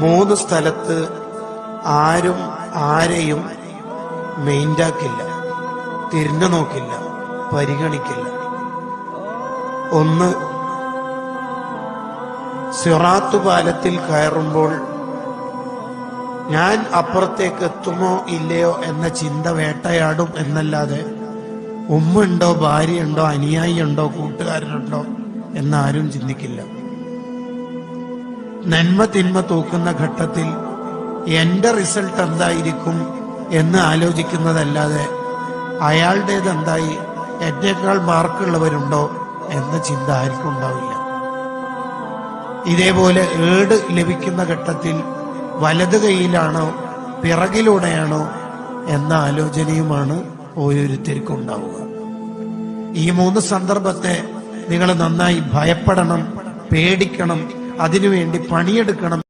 മൂന്ന് സ്ഥലത്ത് ആരും ആരെയും മെയിൻഡാക്കില്ല, തിരിഞ്ഞു നോക്കില്ല, പരിഗണിക്കില്ല. ഒന്ന്, സിറാത്ത് പാലത്തിൽ കയറുമ്പോൾ ഞാൻ അപ്പുറത്തേക്ക് എത്തുമോ ഇല്ലയോ എന്ന ചിന്ത വേട്ടയാടും എന്നല്ലാതെ ഉമ്മയുണ്ടോ, ഭാര്യയുണ്ടോ, അനുയായിയുണ്ടോ, കൂട്ടുകാരനുണ്ടോ എന്നാരും ചിന്തിക്കില്ല. നന്മ തിന്മ തൂക്കുന്ന ഘട്ടത്തിൽ എന്റെ റിസൾട്ട് എന്തായിരിക്കും എന്ന് ആലോചിക്കുന്നതല്ലാതെ അയാളുടേത് എന്തായി, എന്നേക്കാൾ മാർക്കുള്ളവരുണ്ടോ എന്ന ചിന്ത ആർക്കും ഉണ്ടാവില്ല. ഇതേപോലെ ഏട് ലഭിക്കുന്ന ഘട്ടത്തിൽ വലത് കൈയിലാണോ പിറകിലൂടെയാണോ എന്ന ആലോചനയുമാണ് ഓരോരുത്തർക്കും ഉണ്ടാവുക. ഈ മൂന്ന് സന്ദർഭത്തെ നിങ്ങൾ നന്നായി ഭയപ്പെടണം, പേടിക്കണം, അതിനുവേണ്ടി പണിയെടുക്കണം